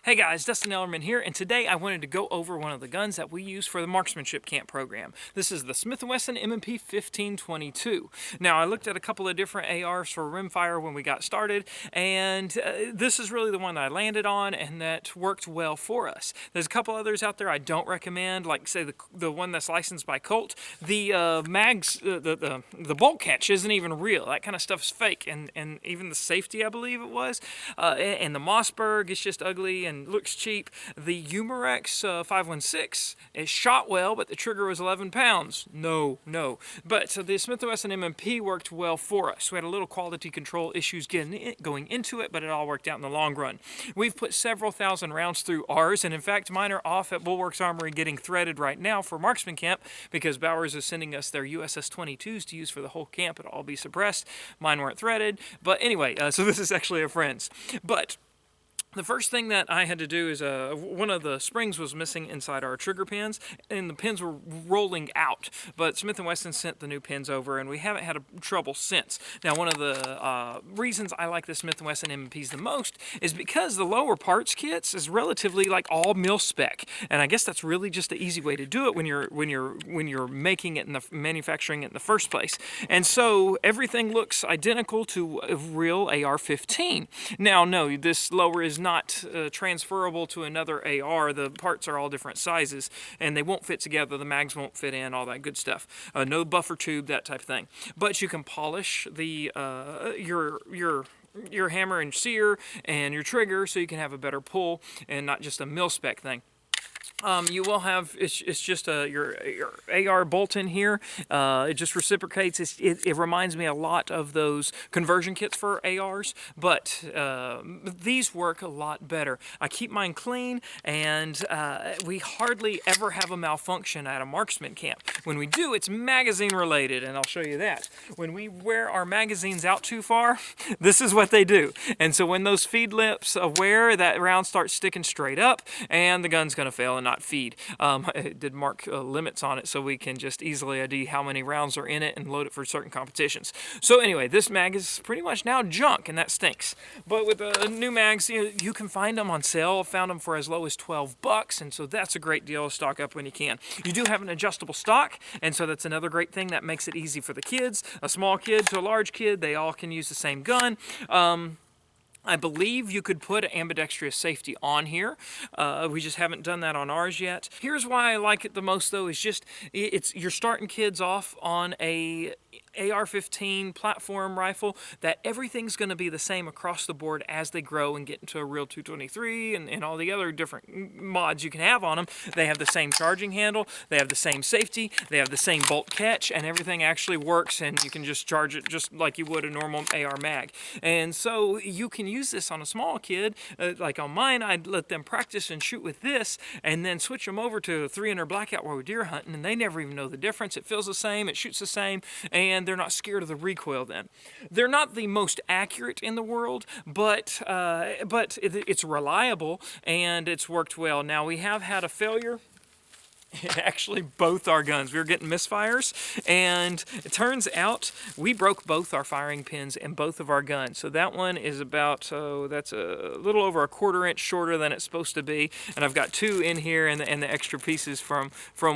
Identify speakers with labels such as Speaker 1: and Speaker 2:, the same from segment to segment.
Speaker 1: Hey guys, Dustin here, and today I wanted to go over one of the guns that we use for the marksmanship camp program. This is the Smith & Wesson M&P 1522. Now, I looked at a couple of different ARs for rimfire when we got started, and this is really the one that I landed on and that worked well for us. There's a couple others out there I don't recommend, like say the one that's licensed by Colt. The mags, the bolt catch isn't even real. That kind of stuff is fake, and even the safety, I believe it was, and the Mossberg is just ugly and looks cheap. The Umarex 516 is shot well, but the trigger was 11 pounds. No. But the Smith & Wesson M&P worked well for us. We had a little quality control issues going into it, but it all worked out in the long run. We've put several thousand rounds through ours, and in fact, mine are off at Bulwark's Armory getting threaded right now for marksman camp because Bowers is sending us their USS 22s to use for the whole camp. It'll all be suppressed. Mine weren't threaded. But anyway, so this is actually a friend's. But the first thing that I had to do is one of the springs was missing inside our trigger pins, and the pins were rolling out. But Smith & Wesson sent the new pins over, and we haven't had trouble since. Now, one of the reasons I like the Smith & Wesson M&Ps the most is because the lower parts kits is relatively like all mil spec, and I guess that's really just the easy way to do it when you're making it and manufacturing it in the first place. And so everything looks identical to a real AR-15. Now, no, this lower is not transferable to another AR. The parts are all different sizes, and they won't fit together. The mags won't fit in, all that good stuff. No buffer tube, that type of thing. But you can polish the your hammer and sear and your trigger so you can have a better pull and not just a mil-spec thing. You will have, it's just your AR bolt in here. It just reciprocates. It reminds me a lot of those conversion kits for ARs, but these work a lot better. I keep mine clean, and we hardly ever have a malfunction at a marksman camp. When we do, it's magazine related, and I'll show you that. When we wear our magazines out too far, this is what they do. And so when those feed lips wear, that round starts sticking straight up, and the gun's going to fail and not feed. I did mark limits on it so we can just easily ID how many rounds are in it and load it for certain competitions. So anyway, this mag is pretty much now junk, and that stinks. But with the new mags, you can find them on sale. I found them for as low as $12, and so that's a great deal to stock up when you can. You do have an adjustable stock, and so that's another great thing that makes it easy for the kids. A small kid to a large kid, they all can use the same gun. I believe you could put ambidextrous safety on here. We just haven't done that on ours yet. Here's why I like it the most, though, is just you're starting kids off on a AR-15 platform rifle that everything's going to be the same across the board as they grow and get into a real 223 and all the other different mods you can have on them. They have the same charging handle, they have the same safety, they have the same bolt catch, and everything actually works, and you can just charge it just like you would a normal AR mag. And so you can use this on a small kid. Like on mine, I'd let them practice and shoot with this and then switch them over to a 300 blackout while we're deer hunting, and they never even know the difference. It feels the same, it shoots the same, and they're not scared of the recoil then. They're not the most accurate in the world, but it's reliable and it's worked well. Now, we have had a failure. Actually, both our guns. We were getting misfires, and it turns out we broke both our firing pins in both of our guns. So that one is about, that's a little over a 1/4 inch shorter than it's supposed to be, and I've got 2 in here and the extra pieces from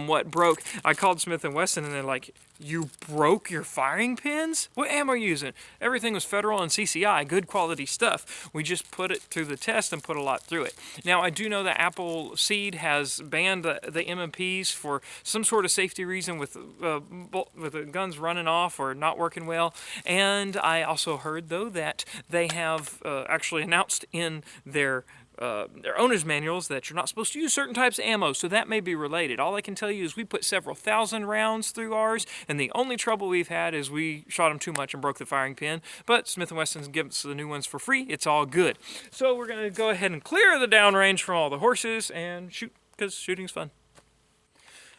Speaker 1: what broke. I called Smith & Wesson, and they're like, "You broke your firing pins? What ammo are you using?" Everything was Federal and CCI, good quality stuff. We just put it through the test and put a lot through it. Now, I do know that Appleseed has banned the M&Ps for some sort of safety reason with the guns running off or not working well. And I also heard, though, that they have actually announced in their owner's manuals that you're not supposed to use certain types of ammo, so that may be related. All I can tell you is we put several thousand rounds through ours, and the only trouble we've had is we shot them too much and broke the firing pin, but Smith & Wesson's given us the new ones for free. It's all good. So we're going to go ahead and clear the downrange from all the horses and shoot, because shooting's fun.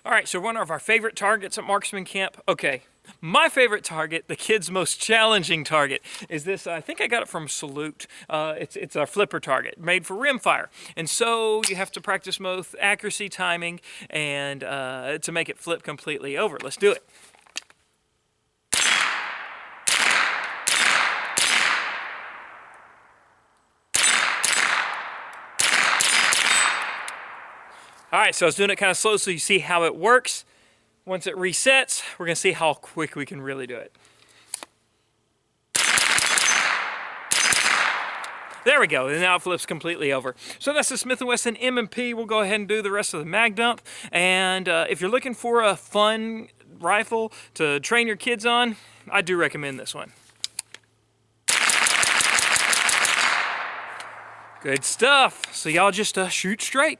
Speaker 1: All right, so one of our favorite targets at marksman camp. Okay, my favorite target, the kid's most challenging target, is this. I think I got it from Salute. It's a flipper target made for rimfire. And so you have to practice both accuracy, timing, and to make it flip completely over. Let's do it. All right, so I was doing it kind of slow so you see how it works. Once it resets, we're gonna see how quick we can really do it. There we go, and now it flips completely over. So that's the Smith & Wesson M&P. We'll go ahead and do the rest of the mag dump. And if you're looking for a fun rifle to train your kids on, I do recommend this one. Good stuff. So y'all just shoot straight.